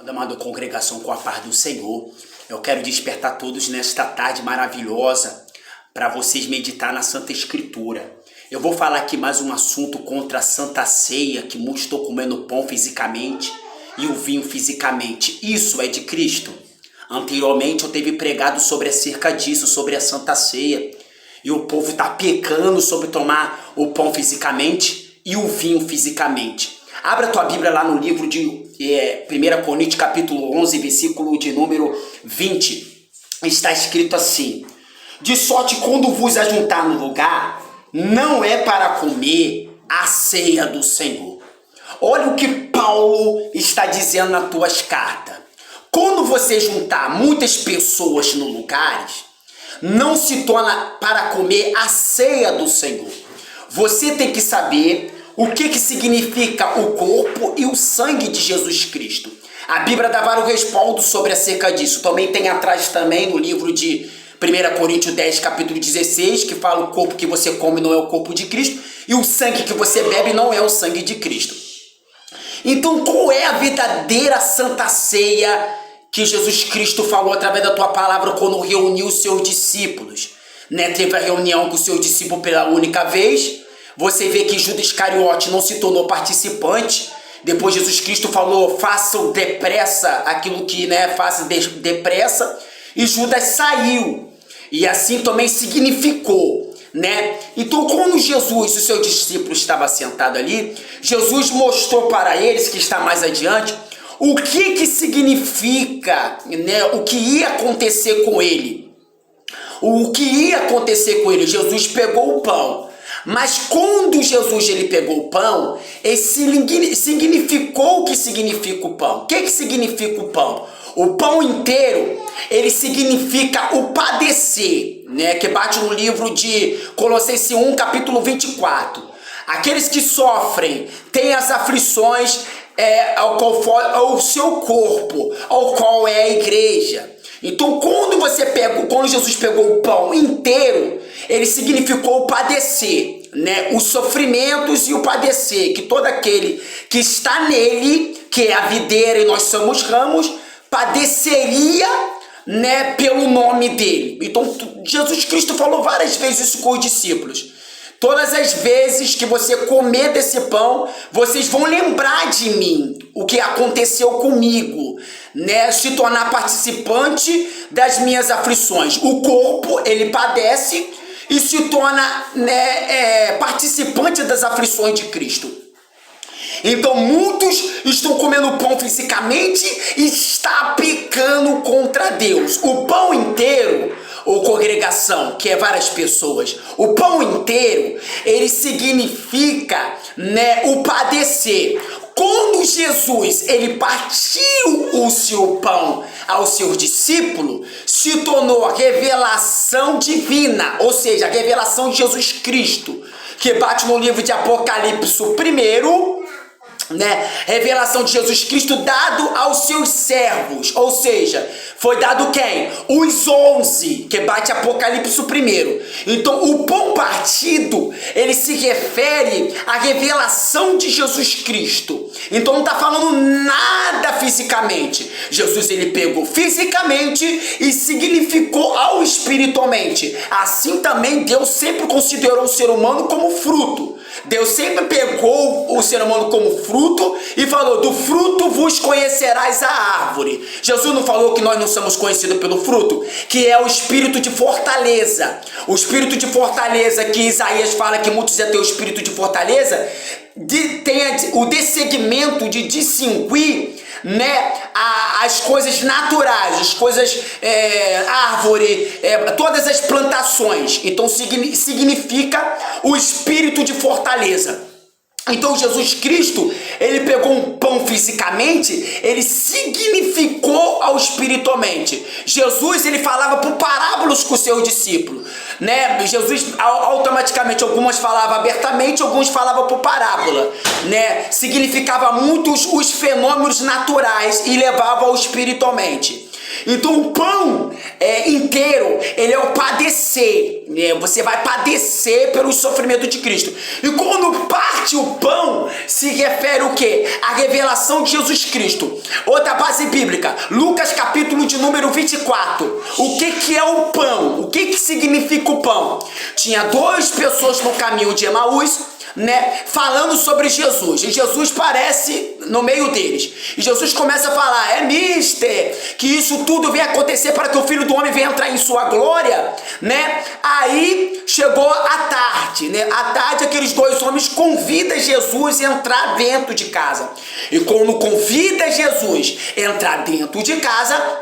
Amada congregação, com a paz do Senhor, eu quero despertar todos nesta tarde maravilhosa para vocês meditar na Santa Escritura. Eu vou falar aqui mais um assunto contra a Santa Ceia, que muitos estão comendo pão fisicamente e o vinho fisicamente. Isso é de Cristo? Anteriormente eu teve pregado sobre acerca disso, sobre a Santa Ceia, e o povo está pecando sobre tomar o pão fisicamente e o vinho fisicamente. Abra tua Bíblia lá no livro de 1 Coríntios capítulo 11, versículo de número 20. Está escrito assim: de sorte quando vos ajuntar no lugar, não é para comer a ceia do Senhor. Olha o que Paulo está dizendo nas tuas cartas. Quando você juntar muitas pessoas no lugar, não se torna para comer a ceia do Senhor. Você tem que saber o que significa o corpo e o sangue de Jesus Cristo. A Bíblia dá vários respaldos sobre acerca disso. Também tem atrás também no livro de 1 Coríntios 10, capítulo 16, que fala o corpo que você come não é o corpo de Cristo e o sangue que você bebe não é o sangue de Cristo. Então qual é a verdadeira Santa Ceia que Jesus Cristo falou através da tua palavra quando reuniu os seus discípulos? Teve a reunião com os seus discípulos pela única vez. Você vê que Judas Iscariote não se tornou participante. Depois Jesus Cristo falou, façam depressa aquilo que faça depressa. E Judas saiu. E assim também significou. Então quando Jesus e os seus discípulos estavam sentados ali, Jesus mostrou para eles, que está mais adiante, o que significa, o que ia acontecer com ele. O que ia acontecer com ele. Jesus pegou o pão. Mas quando Jesus ele pegou o pão, ele significou o que significa o pão. O que significa o pão? O pão inteiro, ele significa o padecer, que bate no livro de Colossenses 1, capítulo 24. Aqueles que sofrem, têm as aflições ao seu corpo, ao qual é a igreja. Então, quando Jesus pegou o pão inteiro, ele significou o padecer, os sofrimentos e o padecer, que todo aquele que está nele, que é a videira e nós somos ramos, padeceria, pelo nome dele. Então, Jesus Cristo falou várias vezes isso com os discípulos. Todas as vezes que você comer desse pão, vocês vão lembrar de mim, o que aconteceu comigo, se tornar participante das minhas aflições. O corpo, ele padece e se torna participante das aflições de Cristo. Então muitos estão comendo pão fisicamente e está pecando contra Deus. O pão inteiro, ou congregação, que é várias pessoas, o pão inteiro, ele significa o padecer. Quando Jesus ele partiu o seu pão aos seus discípulos, se tornou a revelação divina, ou seja, a revelação de Jesus Cristo, que bate no livro de Apocalipse primeiro, revelação de Jesus Cristo dado aos seus servos, ou seja, foi dado quem? Os 11, que bate Apocalipse primeiro. Então o pão partido, ele se refere à revelação de Jesus Cristo. Então não está falando nada fisicamente. Jesus ele pegou fisicamente e significou ao espiritualmente. Assim também Deus sempre considerou o ser humano como fruto. Deus sempre pegou o ser humano como fruto e falou, do fruto vos conhecerás a árvore. Jesus não falou que nós não somos conhecidos pelo fruto, que é o espírito de fortaleza. O espírito de fortaleza que Isaías fala que muitos é ter o espírito de fortaleza, tem o dessegmento de distinguir as coisas naturais, as coisas, árvore, todas as plantações. Então significa o espírito de fortaleza. Então Jesus Cristo, ele pegou um pão fisicamente, ele significou ao espiritualmente. Jesus, ele falava por parábolas com os seus discípulos, Jesus automaticamente, algumas falavam abertamente, alguns falavam por parábola, significava muito os fenômenos naturais e levava ao espiritualmente. Então o pão inteiro, ele é o padecer, né? Você vai padecer pelo sofrimento de Cristo. E quando parte o pão, se refere o quê? A revelação de Jesus Cristo. Outra base bíblica, Lucas capítulo de número 24. O que é o pão? O que significa o pão? Tinha duas pessoas no caminho de Emaús, né, falando sobre Jesus, e Jesus parece no meio deles, e Jesus começa a falar: mister, que isso tudo vem acontecer para que o Filho do Homem venha entrar em sua glória, né? Aí chegou a tarde, né? À tarde aqueles dois homens convidam Jesus a entrar dentro de casa, e quando convida Jesus a entrar dentro de casa,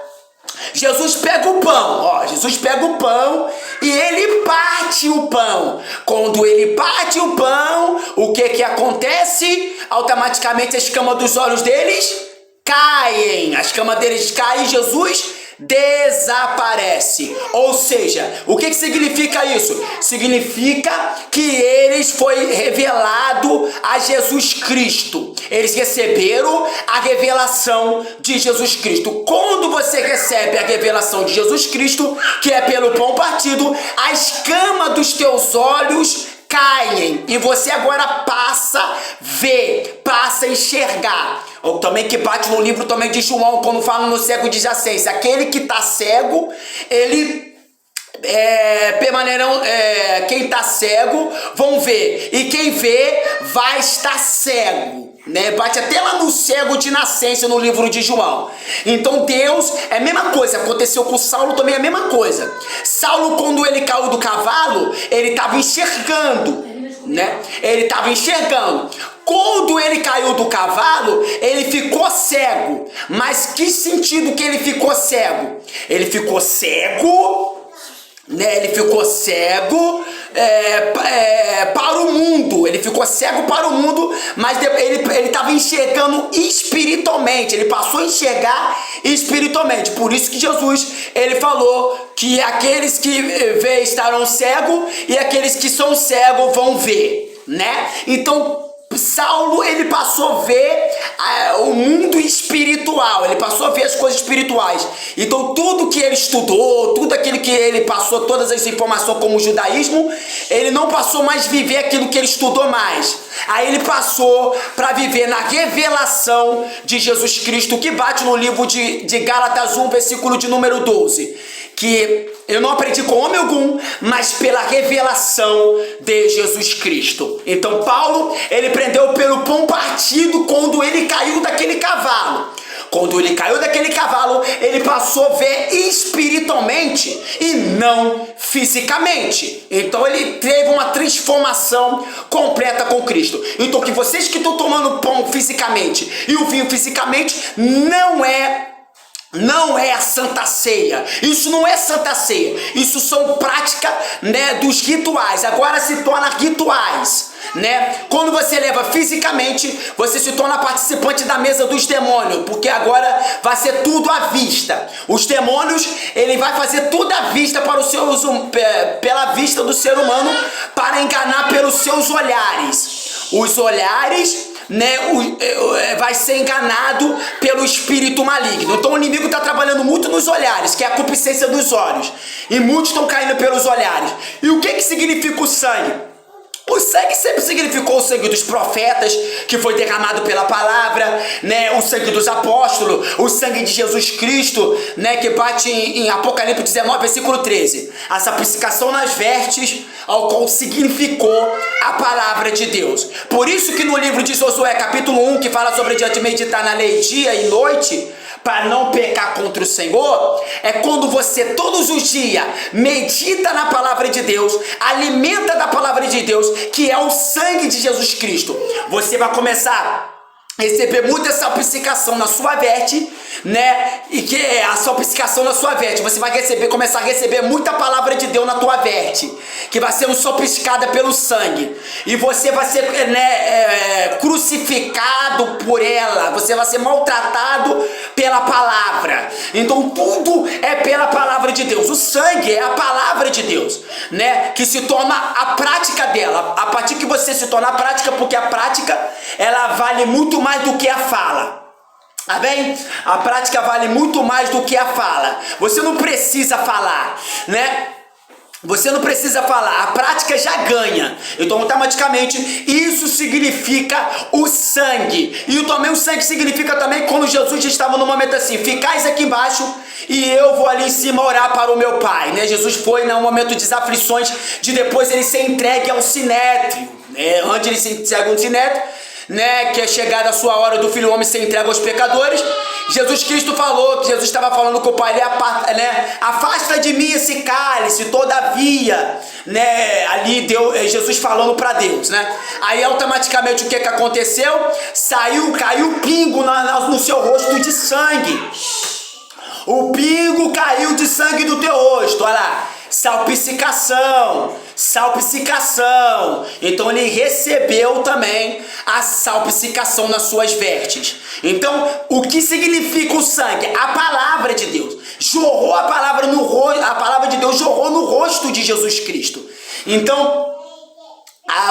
Jesus pega o pão, Jesus pega o pão e ele parte o pão. Quando ele parte o pão, o que acontece? Automaticamente a escama dos olhos deles caem. A escama deles cai e Jesus desaparece. Ou seja, o que significa isso? Significa que eles foi revelado a Jesus Cristo. Eles receberam a revelação de Jesus Cristo. Quando você recebe a revelação de Jesus Cristo, que é pelo pão partido, a escama dos teus olhos caem e você agora passa a ver, passa a enxergar. Ou também que bate no livro também de João, quando fala no cego de Jacência, aquele que está cego, ele permanecerão, quem está cego vão ver, e quem vê vai estar cego, né? Bate até lá no cego de nascença no livro de João. Então Deus, é a mesma coisa, aconteceu com Saulo também, é a mesma coisa. Saulo, quando ele caiu do cavalo, ele estava enxergando, né? Ele estava enxergando. Quando ele caiu do cavalo, ele ficou cego. Mas que sentido que ele ficou cego? Ele ficou cego, né? Ele ficou cego para o mundo. Ele ficou cego para o mundo, mas ele estava enxergando espiritualmente. Ele passou a enxergar espiritualmente. Por isso que Jesus, ele falou que aqueles que veem estarão cegos e aqueles que são cegos vão ver, né? Então Saulo, ele passou a ver o mundo espiritual, ele passou a ver as coisas espirituais. Então tudo que ele estudou, tudo aquilo que ele passou, todas as informações como o judaísmo, ele não passou mais a viver aquilo que ele estudou mais. Aí ele passou para viver na revelação de Jesus Cristo, que bate no livro de Gálatas 1, versículo de número 12. Que eu não aprendi com homem algum, mas pela revelação de Jesus Cristo. Então Paulo, ele prendeu pelo pão partido quando ele caiu daquele cavalo. Quando ele caiu daquele cavalo, ele passou a ver espiritualmente e não fisicamente. Então ele teve uma transformação completa com Cristo. Então que vocês que estão tomando pão fisicamente e o vinho fisicamente, não é a Santa Ceia. Isso não é Santa Ceia. Isso são práticas, né, dos rituais. Agora se torna rituais, né? Quando você leva fisicamente, você se torna participante da mesa dos demônios, porque agora vai ser tudo à vista. Os demônios, ele vai fazer tudo à vista para o seu pela vista do ser humano, para enganar pelos seus olhares. Os olhares, né, vai ser enganado pelo espírito maligno. Então o inimigo está trabalhando muito nos olhares, que é a concupiscência dos olhos, e muitos estão caindo pelos olhares. E o que significa o sangue? O sangue sempre significou o sangue dos profetas, que foi derramado pela palavra, né? O sangue dos apóstolos, o sangue de Jesus Cristo, né? Que bate em Apocalipse 19, versículo 13. A sapecificação nas vestes, ao qual significou a palavra de Deus. Por isso que no livro de Josué, capítulo 1, que fala sobre de meditar na lei dia e noite, para não pecar contra o Senhor, é quando você todos os dias medita na palavra de Deus, alimenta da palavra de Deus, que é o sangue de Jesus Cristo. Você vai começar a receber muita salpicação na sua veste, né? E que é a salpicação na sua veste. Você vai começar a receber muita palavra de Deus na tua veste, que vai sendo salpicada pelo sangue. E você vai ser, né, crucificado por ela. Você vai ser maltratado pela palavra. Então tudo é pela palavra de Deus. O sangue é a palavra de Deus, né? Que se torna a prática dela. A partir que você se torna a prática, porque a prática, ela vale muito mais do que a fala. Amém? A prática vale muito mais do que a fala. Você não precisa falar, né? Você não precisa falar, a prática já ganha. Então, automaticamente, isso significa o sangue. E também o sangue significa também quando Jesus estava no momento assim: ficais aqui embaixo e eu vou ali em cima orar para o meu Pai, né? Jesus foi no momento de aflições, de depois ele ser entregue ao sinédrio, né? Antes ele se entrega ao sinédrio, né? Que é chegada a sua hora do Filho do Homem ser entregue aos pecadores. Jesus Cristo falou que Jesus estava falando com o Pai, né? Afasta de mim esse cálice, todavia, né? Ali Jesus falando para Deus, né? Aí automaticamente o que aconteceu? Caiu pingo no seu rosto de sangue. O pingo caiu de sangue do teu rosto, olha lá. Salpicação. Então ele recebeu também a salpicação nas suas vestes. Então, o que significa o sangue? A palavra de Deus. Jorrou a palavra no rosto, a palavra de Deus jorrou no rosto de Jesus Cristo. Então,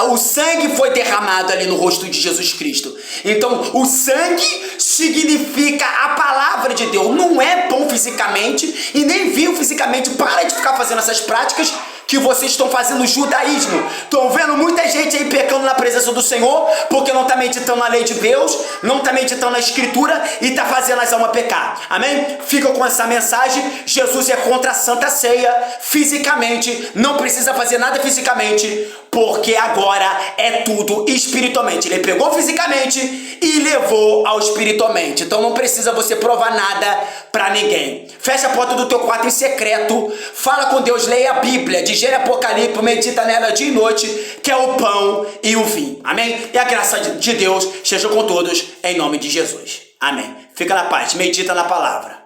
o sangue foi derramado ali no rosto de Jesus Cristo. Então, o sangue significa a palavra de Deus. Não é bom fisicamente e nem viu fisicamente. Para de ficar fazendo essas práticas que vocês estão fazendo no judaísmo. Estão vendo muita gente aí pecando na presença do Senhor, porque não está meditando na lei de Deus, não está meditando na escritura e está fazendo as almas pecar. Amém? Fica com essa mensagem. Jesus é contra a Santa Ceia fisicamente, não precisa fazer nada fisicamente, porque agora é tudo espiritualmente. Ele pegou fisicamente e levou ao espiritualmente. Então não precisa você provar nada para ninguém. Fecha a porta do teu quarto em secreto, fala com Deus, leia a Bíblia, digere Apocalipse, medita nela dia e noite, que é o pão e o vinho. Amém? E a graça de Deus esteja com todos, em nome de Jesus. Amém. Fica na paz, medita na palavra.